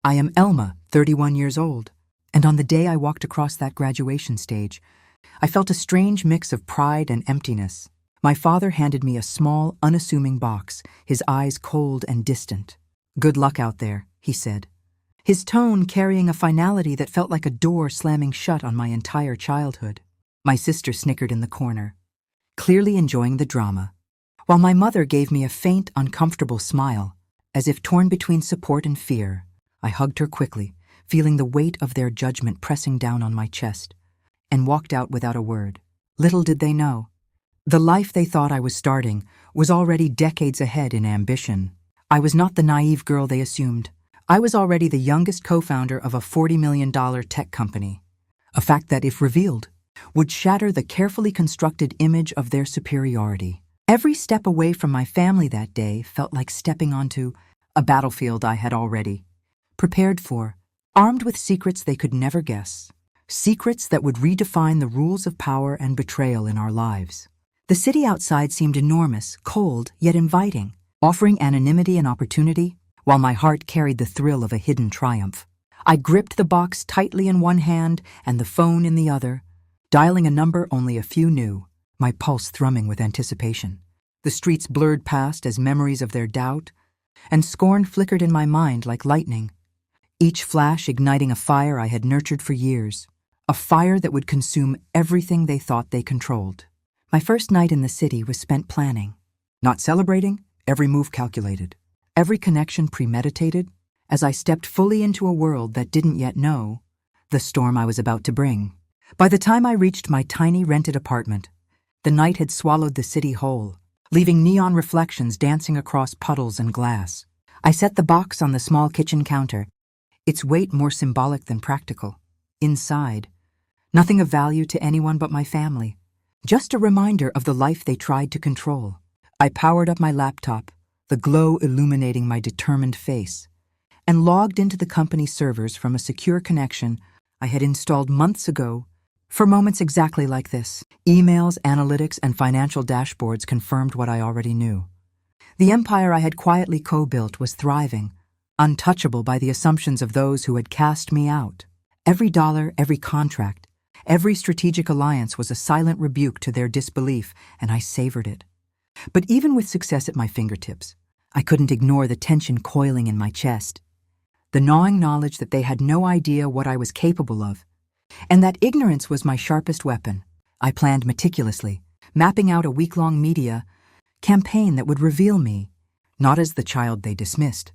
I am Elma, 31 years old, and on the day I walked across that graduation stage, I felt a strange mix of pride and emptiness. My father handed me a small, unassuming box, his eyes cold and distant. "Good luck out there," he said, his tone carrying a finality that felt like a door slamming shut on my entire childhood. My sister snickered in the corner, clearly enjoying the drama, while my mother gave me a faint, uncomfortable smile, as if torn between support and fear. I hugged her quickly, feeling the weight of their judgment pressing down on my chest, and walked out without a word. Little did they know, the life they thought I was starting was already decades ahead in ambition. I was not the naive girl they assumed. I was already the youngest co-founder of a $40 million tech company, a fact that, if revealed, would shatter the carefully constructed image of their superiority. Every step away from my family that day felt like stepping onto a battlefield I had already prepared for, armed with secrets they could never guess, secrets that would redefine the rules of power and betrayal in our lives. The city outside seemed enormous, cold, yet inviting, offering anonymity and opportunity, while my heart carried the thrill of a hidden triumph. I gripped the box tightly in one hand and the phone in the other, dialing a number only a few knew, my pulse thrumming with anticipation. The streets blurred past as memories of their doubt and scorn flickered in my mind like lightning, each flash igniting a fire I had nurtured for years, a fire that would consume everything they thought they controlled. My first night in the city was spent planning, not celebrating, every move calculated, every connection premeditated, as I stepped fully into a world that didn't yet know the storm I was about to bring. By the time I reached my tiny rented apartment, the night had swallowed the city whole, leaving neon reflections dancing across puddles and glass. I set the box on the small kitchen counter, its weight more symbolic than practical. Inside, nothing of value to anyone but my family, just a reminder of the life they tried to control. I powered up my laptop, the glow illuminating my determined face, and logged into the company's servers from a secure connection I had installed months ago for moments exactly like this. Emails, analytics, and financial dashboards confirmed what I already knew. The empire I had quietly co-built was thriving, untouchable by the assumptions of those who had cast me out. Every dollar, every contract, every strategic alliance was a silent rebuke to their disbelief, and I savored it. But even with success at my fingertips, I couldn't ignore the tension coiling in my chest, the gnawing knowledge that they had no idea what I was capable of, and that ignorance was my sharpest weapon. I planned meticulously, mapping out a week-long media campaign that would reveal me, not as the child they dismissed,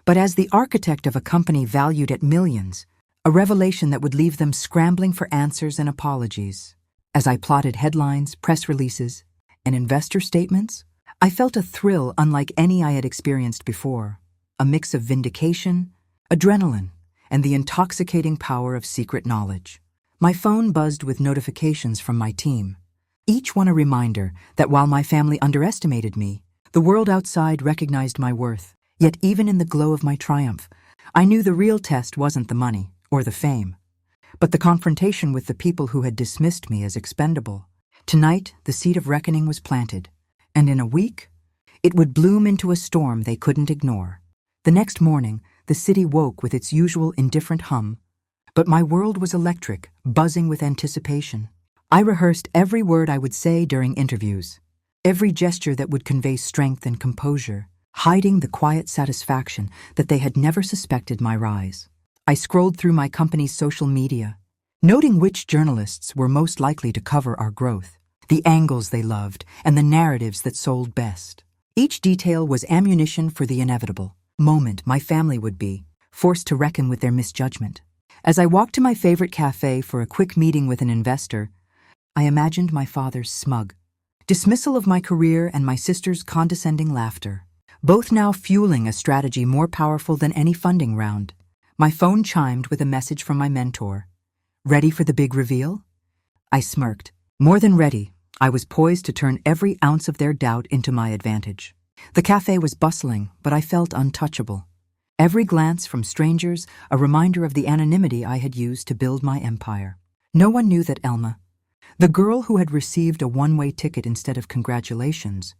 but as the architect of a company valued at millions, a revelation that would leave them scrambling for answers and apologies. As I plotted headlines, press releases, and investor statements, I felt a thrill unlike any I had experienced before, a mix of vindication, adrenaline, and the intoxicating power of secret knowledge. My phone buzzed with notifications from my team, each one a reminder that while my family underestimated me, the world outside recognized my worth. Yet even in the glow of my triumph, I knew the real test wasn't the money or the fame, but the confrontation with the people who had dismissed me as expendable. Tonight, the seed of reckoning was planted, and in a week, it would bloom into a storm they couldn't ignore. The next morning, the city woke with its usual indifferent hum, but my world was electric, buzzing with anticipation. I rehearsed every word I would say during interviews, every gesture that would convey strength and composure, hiding the quiet satisfaction that they had never suspected my rise. I scrolled through my company's social media, noting which journalists were most likely to cover our growth, the angles they loved, and the narratives that sold best. Each detail was ammunition for the inevitable moment my family would be forced to reckon with their misjudgment. As I walked to my favorite cafe for a quick meeting with an investor, I imagined my father's smug dismissal of my career and my sister's condescending laughter, both now fueling a strategy more powerful than any funding round. My phone chimed with a message from my mentor. "Ready for the big reveal?" I smirked. More than ready, I was poised to turn every ounce of their doubt into my advantage. The cafe was bustling, but I felt untouchable. Every glance from strangers, a reminder of the anonymity I had used to build my empire. No one knew that Elma, the girl who had received a one-way ticket instead of congratulations,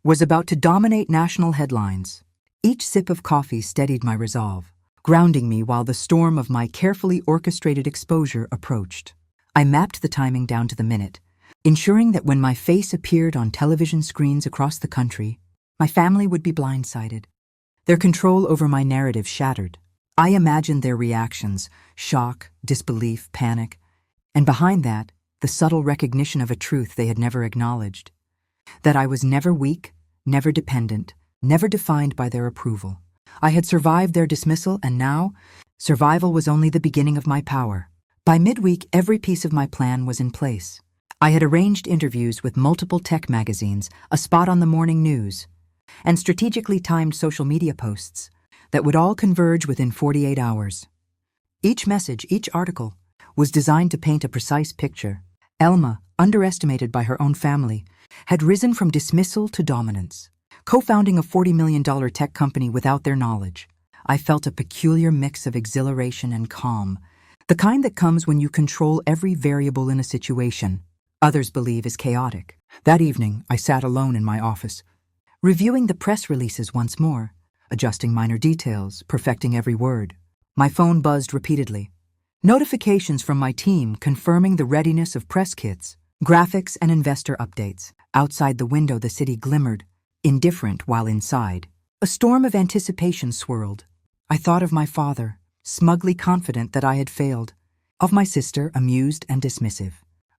was about to dominate national headlines. Each sip of coffee steadied my resolve, grounding me while the storm of my carefully orchestrated exposure approached. I mapped the timing down to the minute, ensuring that when my face appeared on television screens across the country, my family would be blindsided. Their control over my narrative shattered. I imagined their reactions: shock, disbelief, panic, and behind that, the subtle recognition of a truth they had never acknowledged: that I was never weak, never dependent, never defined by their approval. I had survived their dismissal, and now, survival was only the beginning of my power. By midweek, every piece of my plan was in place. I had arranged interviews with multiple tech magazines, a spot on the morning news, and strategically timed social media posts that would all converge within 48 hours. Each message, each article, was designed to paint a precise picture. Elma, underestimated by her own family, had risen from dismissal to dominance, co-founding a $40 million tech company without their knowledge. I felt a peculiar mix of exhilaration and calm, the kind that comes when you control every variable in a situation others believe is chaotic. That evening, I sat alone in my office, reviewing the press releases once more, adjusting minor details, perfecting every word. My phone buzzed repeatedly. Notifications from my team confirming the readiness of press kits, graphics, and investor updates. Outside the window, the city glimmered, indifferent while inside. A storm of anticipation swirled. I thought of my father, smugly confident that I had failed, of my sister, amused and dismissive,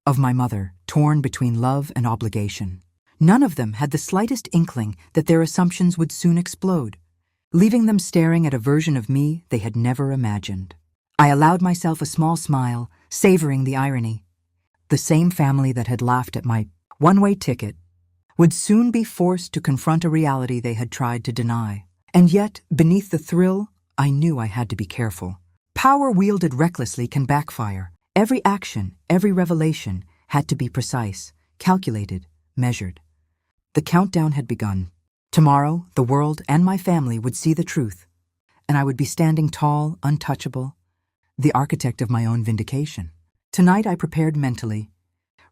of my mother, torn between love and obligation. None of them had the slightest inkling that their assumptions would soon explode, leaving them staring at a version of me they had never imagined. I allowed myself a small smile, savoring the irony. The same family that had laughed at my one-way ticket would soon be forced to confront a reality they had tried to deny. And yet, beneath the thrill, I knew I had to be careful. Power wielded recklessly can backfire. Every action, every revelation had to be precise, calculated, measured. The countdown had begun. Tomorrow, the world and my family would see the truth, and I would be standing tall, untouchable, the architect of my own vindication. Tonight I prepared mentally,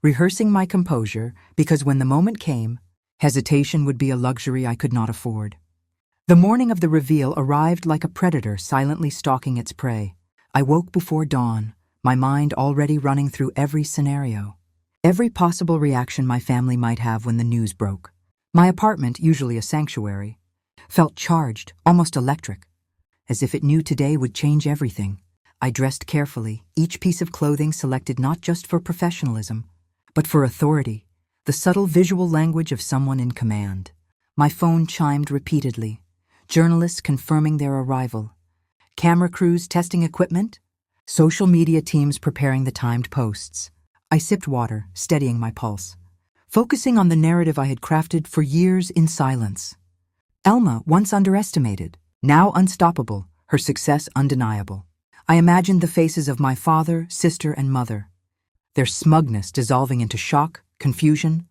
rehearsing my composure, because when the moment came, hesitation would be a luxury I could not afford. The morning of the reveal arrived like a predator silently stalking its prey. I woke before dawn, my mind already running through every scenario, every possible reaction my family might have when the news broke. My apartment, usually a sanctuary, felt charged, almost electric, as if it knew today would change everything. I dressed carefully, each piece of clothing selected not just for professionalism, but for authority, the subtle visual language of someone in command. My phone chimed repeatedly, journalists confirming their arrival, camera crews testing equipment, social media teams preparing the timed posts. I sipped water, steadying my pulse, focusing on the narrative I had crafted for years in silence. Elma, once underestimated, now unstoppable, her success undeniable. I imagined the faces of my father, sister, and mother, their smugness dissolving into shock, confusion,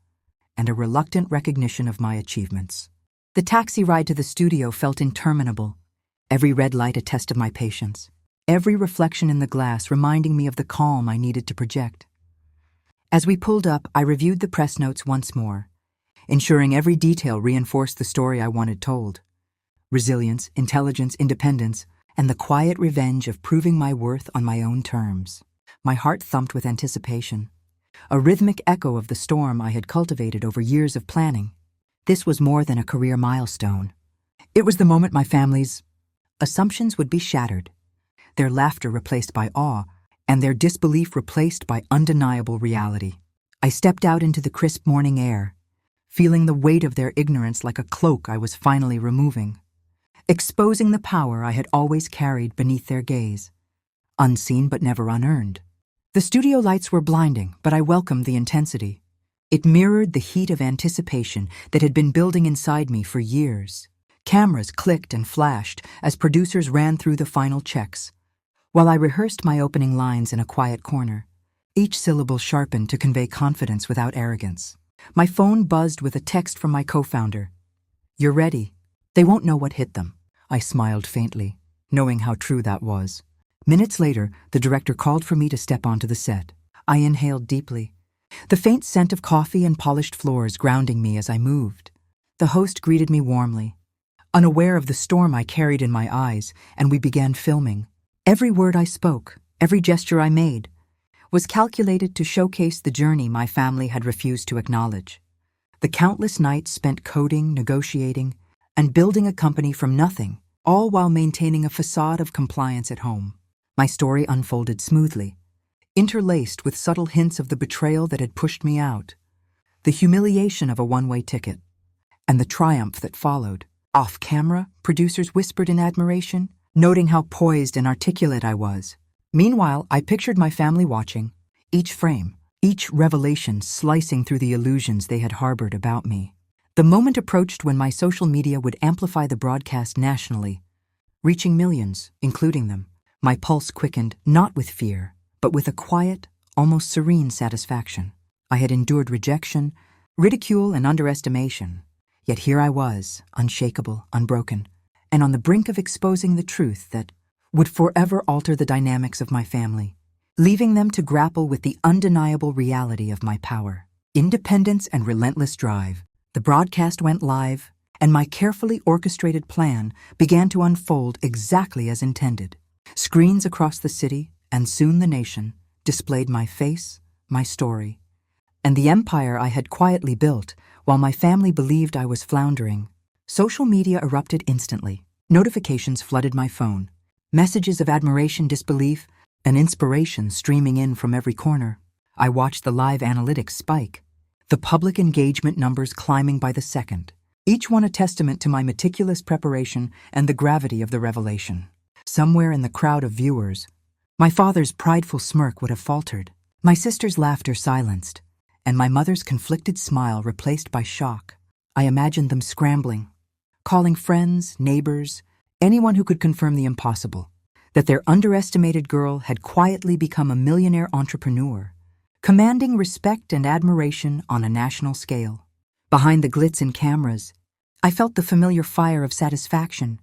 and a reluctant recognition of my achievements. The taxi ride to the studio felt interminable, every red light a test of my patience, every reflection in the glass reminding me of the calm I needed to project. As we pulled up, I reviewed the press notes once more, ensuring every detail reinforced the story I wanted told. Resilience, intelligence, independence, and the quiet revenge of proving my worth on my own terms. My heart thumped with anticipation, a rhythmic echo of the storm I had cultivated over years of planning. This was more than a career milestone. It was the moment my family's assumptions would be shattered, their laughter replaced by awe, and their disbelief replaced by undeniable reality. I stepped out into the crisp morning air, feeling the weight of their ignorance like a cloak I was finally removing, exposing the power I had always carried beneath their gaze, unseen but never unearned. The studio lights were blinding, but I welcomed the intensity. It mirrored the heat of anticipation that had been building inside me for years. Cameras clicked and flashed as producers ran through the final checks, while I rehearsed my opening lines in a quiet corner, each syllable sharpened to convey confidence without arrogance. My phone buzzed with a text from my co-founder. "You're ready. They won't know what hit them." I smiled faintly, knowing how true that was. Minutes later, the director called for me to step onto the set. I inhaled deeply, the faint scent of coffee and polished floors grounding me as I moved. The host greeted me warmly, unaware of the storm I carried in my eyes, and we began filming. Every word I spoke, every gesture I made, was calculated to showcase the journey my family had refused to acknowledge. The countless nights spent coding, negotiating, and building a company from nothing, all while maintaining a facade of compliance at home. My story unfolded smoothly, interlaced with subtle hints of the betrayal that had pushed me out, the humiliation of a one-way ticket, and the triumph that followed. Off camera, producers whispered in admiration, noting how poised and articulate I was. Meanwhile, I pictured my family watching, each frame, each revelation slicing through the illusions they had harbored about me. The moment approached when my social media would amplify the broadcast nationally, reaching millions, including them. My pulse quickened, not with fear, but with a quiet, almost serene satisfaction. I had endured rejection, ridicule, and underestimation. Yet here I was, unshakable, unbroken, and on the brink of exposing the truth that would forever alter the dynamics of my family, leaving them to grapple with the undeniable reality of my power. Independence and relentless drive. The broadcast went live, and my carefully orchestrated plan began to unfold exactly as intended. Screens across the city, and soon the nation, displayed my face, my story, and the empire I had quietly built while my family believed I was floundering. Social media erupted instantly. Notifications flooded my phone. Messages of admiration, disbelief, and inspiration streaming in from every corner. I watched the live analytics spike, the public engagement numbers climbing by the second, each one a testament to my meticulous preparation and the gravity of the revelation. Somewhere in the crowd of viewers, my father's prideful smirk would have faltered, my sister's laughter silenced, and my mother's conflicted smile replaced by shock. I imagined them scrambling, calling friends, neighbors, anyone who could confirm the impossible, that their underestimated girl had quietly become a millionaire entrepreneur, commanding respect and admiration on a national scale. Behind the glitz and cameras, I felt the familiar fire of satisfaction,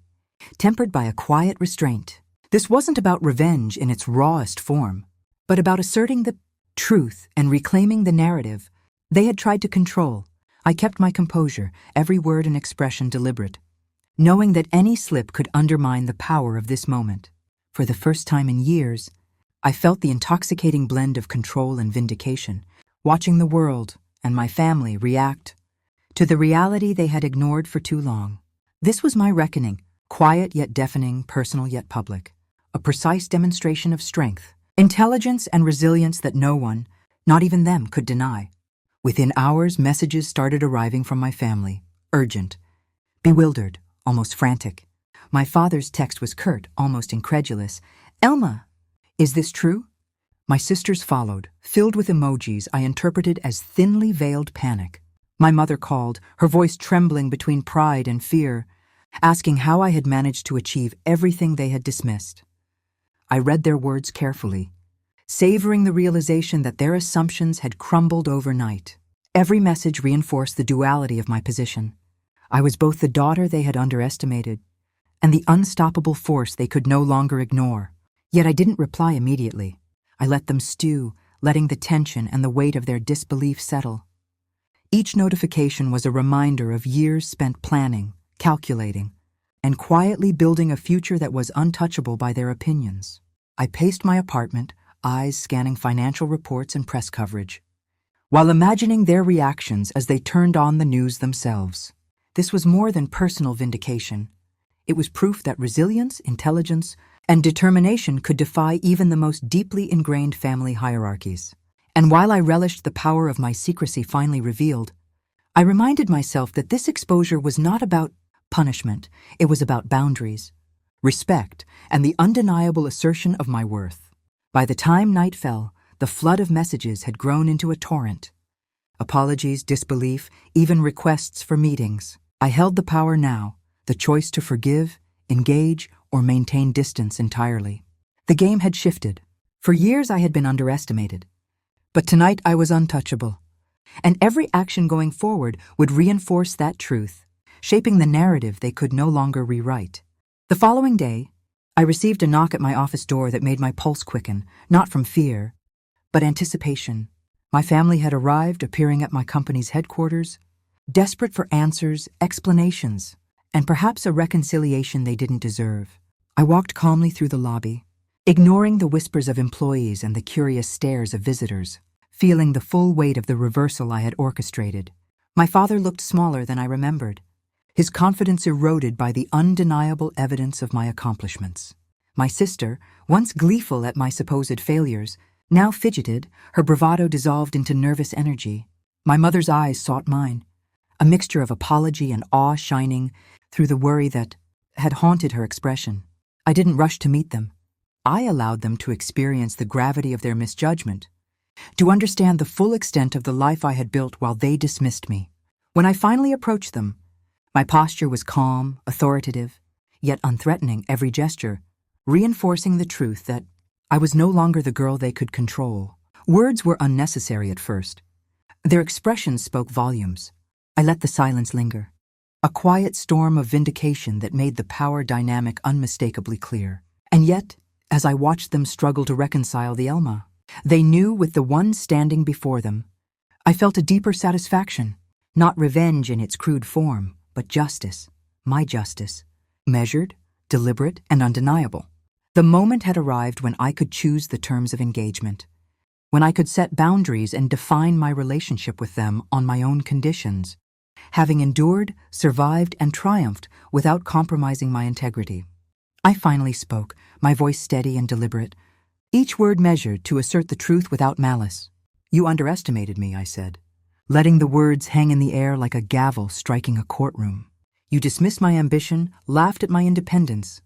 tempered by a quiet restraint. This wasn't about revenge in its rawest form, but about asserting the truth and reclaiming the narrative they had tried to control. I kept my composure, every word and expression deliberate, knowing that any slip could undermine the power of this moment. For the first time in years, I felt the intoxicating blend of control and vindication, watching the world and my family react to the reality they had ignored for too long. This was my reckoning, quiet yet deafening, personal yet public, a precise demonstration of strength, intelligence, and resilience that no one, not even them, could deny. Within hours, messages started arriving from my family, urgent, bewildered, almost frantic. My father's text was curt, almost incredulous. "Elma, is this true?" My sisters followed, filled with emojis I interpreted as thinly veiled panic. My mother called, her voice trembling between pride and fear, asking how I had managed to achieve everything they had dismissed. I read their words carefully, savoring the realization that their assumptions had crumbled overnight. Every message reinforced the duality of my position. I was both the daughter they had underestimated and the unstoppable force they could no longer ignore. Yet I didn't reply immediately. I let them stew, letting the tension and the weight of their disbelief settle. Each notification was a reminder of years spent planning, calculating, and quietly building a future that was untouchable by their opinions. I paced my apartment, eyes scanning financial reports and press coverage, while imagining their reactions as they turned on the news themselves. This was more than personal vindication. It was proof that resilience, intelligence, and determination could defy even the most deeply ingrained family hierarchies. And while I relished the power of my secrecy finally revealed, I reminded myself that this exposure was not about punishment. It was about boundaries, respect, and the undeniable assertion of my worth. By the time night fell, the flood of messages had grown into a torrent. Apologies, disbelief, even requests for meetings. I held the power now, the choice to forgive, engage, or maintain distance entirely. The game had shifted. For years I had been underestimated. But tonight I was untouchable. And every action going forward would reinforce that truth, shaping the narrative they could no longer rewrite. The following day, I received a knock at my office door that made my pulse quicken, not from fear, but anticipation. My family had arrived, appearing at my company's headquarters, desperate for answers, explanations, and perhaps a reconciliation they didn't deserve. I walked calmly through the lobby, ignoring the whispers of employees and the curious stares of visitors, feeling the full weight of the reversal I had orchestrated. My father looked smaller than I remembered, his confidence eroded by the undeniable evidence of my accomplishments. My sister, once gleeful at my supposed failures, now fidgeted, her bravado dissolved into nervous energy. My mother's eyes sought mine, a mixture of apology and awe shining through the worry that had haunted her expression. I didn't rush to meet them. I allowed them to experience the gravity of their misjudgment, to understand the full extent of the life I had built while they dismissed me. When I finally approached them, my posture was calm, authoritative, yet unthreatening every gesture, reinforcing the truth that I was no longer the girl they could control. Words were unnecessary at first. Their expressions spoke volumes. I let the silence linger, a quiet storm of vindication that made the power dynamic unmistakably clear. And yet, as I watched them struggle to reconcile the Elma they knew with the one standing before them, I felt a deeper satisfaction, not revenge in its crude form, but justice, my justice, measured, deliberate, and undeniable. The moment had arrived when I could choose the terms of engagement, when I could set boundaries and define my relationship with them on my own conditions, having endured, survived, and triumphed without compromising my integrity. I finally spoke, my voice steady and deliberate, each word measured to assert the truth without malice. "You underestimated me," I said, letting the words hang in the air like a gavel striking a courtroom. "You dismissed my ambition, laughed at my independence,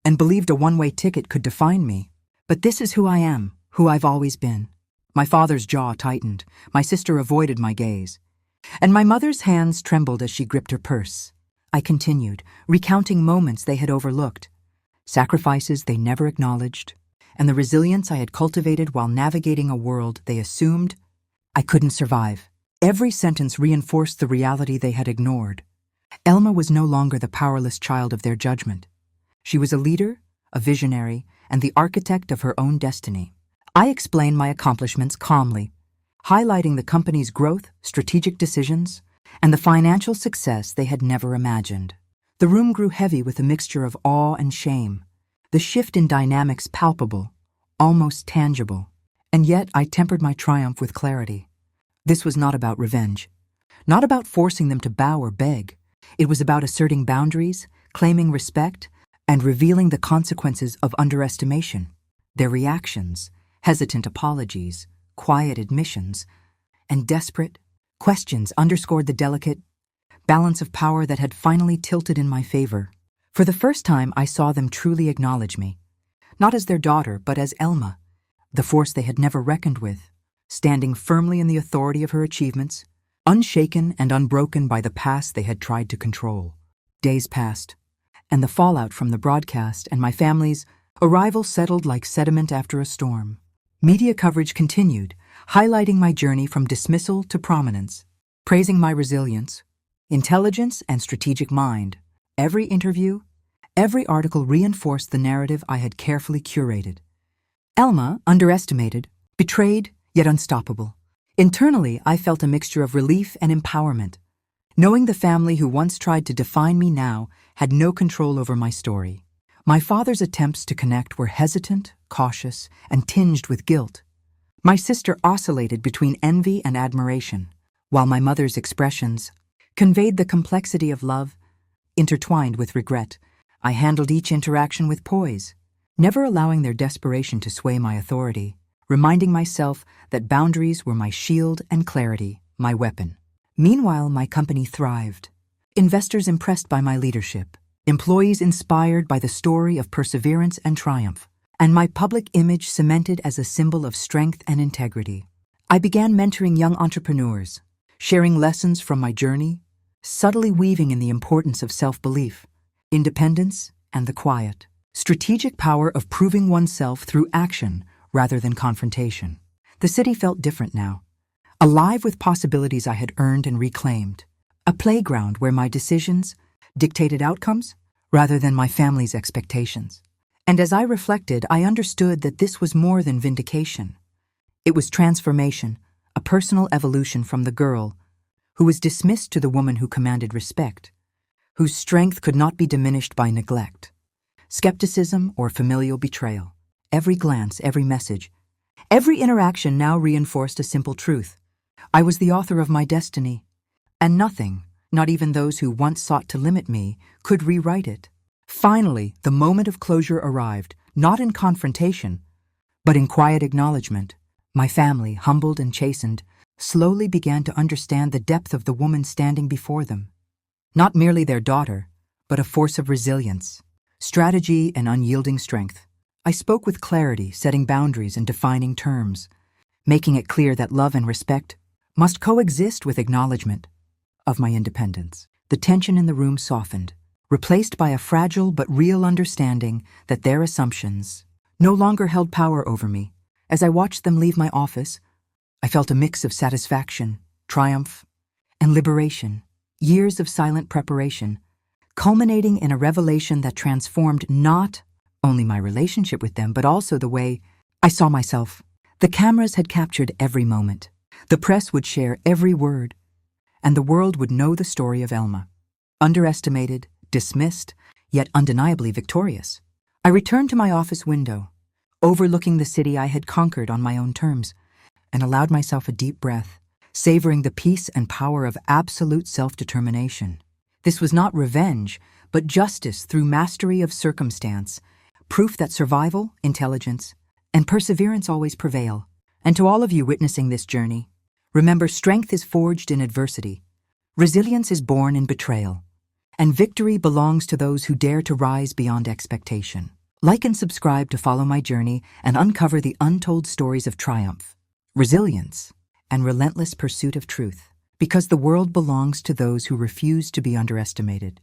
and believed a one-way ticket could define me. But this is who I am, who I've always been." My father's jaw tightened, my sister avoided my gaze, and my mother's hands trembled as she gripped her purse. I continued, recounting moments they had overlooked, sacrifices they never acknowledged, and the resilience I had cultivated while navigating a world they assumed I couldn't survive. Every sentence reinforced the reality they had ignored. Elma was no longer the powerless child of their judgment. She was a leader, a visionary, and the architect of her own destiny. I explained my accomplishments calmly, highlighting the company's growth, strategic decisions, and the financial success they had never imagined. The room grew heavy with a mixture of awe and shame, the shift in dynamics palpable, almost tangible. And yet I tempered my triumph with clarity. This was not about revenge, not about forcing them to bow or beg. It was about asserting boundaries, claiming respect, and revealing the consequences of underestimation. Their reactions, hesitant apologies, quiet admissions, and desperate questions underscored the delicate balance of power that had finally tilted in my favor. For the first time, I saw them truly acknowledge me, not as their daughter, but as Elma, the force they had never reckoned with, standing firmly in the authority of her achievements, unshaken and unbroken by the past they had tried to control. Days passed, and the fallout from the broadcast and my family's arrival settled like sediment after a storm. Media coverage continued, highlighting my journey from dismissal to prominence, praising my resilience, intelligence, and strategic mind. Every interview, every article reinforced the narrative I had carefully curated. Elma, underestimated, betrayed, yet unstoppable. Internally, I felt a mixture of relief and empowerment, knowing the family who once tried to define me now had no control over my story. My father's attempts to connect were hesitant, cautious, and tinged with guilt. My sister oscillated between envy and admiration, while my mother's expressions conveyed the complexity of love, intertwined with regret. I handled each interaction with poise, never allowing their desperation to sway my authority, reminding myself that boundaries were my shield and clarity, my weapon. Meanwhile, my company thrived. Investors impressed by my leadership, employees inspired by the story of perseverance and triumph, and my public image cemented as a symbol of strength and integrity. I began mentoring young entrepreneurs, sharing lessons from my journey, subtly weaving in the importance of self-belief, independence, and the quiet, strategic power of proving oneself through action rather than confrontation. The city felt different now, alive with possibilities I had earned and reclaimed, a playground where my decisions dictated outcomes rather than my family's expectations. And as I reflected, I understood that this was more than vindication. It was transformation, a personal evolution from the girl who was dismissed to the woman who commanded respect, whose strength could not be diminished by neglect, skepticism, or familial betrayal. Every glance, every message, every interaction now reinforced a simple truth. I was the author of my destiny, and nothing, not even those who once sought to limit me, could rewrite it. Finally, the moment of closure arrived, not in confrontation, but in quiet acknowledgement. My family, humbled and chastened, slowly began to understand the depth of the woman standing before them. Not merely their daughter, but a force of resilience, strategy, and unyielding strength. I spoke with clarity, setting boundaries and defining terms, making it clear that love and respect must coexist with acknowledgement of my independence. The tension in the room softened, replaced by a fragile but real understanding that their assumptions no longer held power over me. As I watched them leave my office, I felt a mix of satisfaction, triumph, and liberation. Years of silent preparation, culminating in a revelation that transformed not only my relationship with them, but also the way I saw myself. The cameras had captured every moment. The press would share every word, and the world would know the story of Elma. Underestimated, dismissed, yet undeniably victorious. I returned to my office window, overlooking the city I had conquered on my own terms, and allowed myself a deep breath, savoring the peace and power of absolute self-determination. This was not revenge, but justice through mastery of circumstance, proof that survival, intelligence, and perseverance always prevail. And to all of you witnessing this journey, remember, strength is forged in adversity, resilience is born in betrayal, and victory belongs to those who dare to rise beyond expectation. Like and subscribe to follow my journey and uncover the untold stories of triumph, resilience, and relentless pursuit of truth, because the world belongs to those who refuse to be underestimated.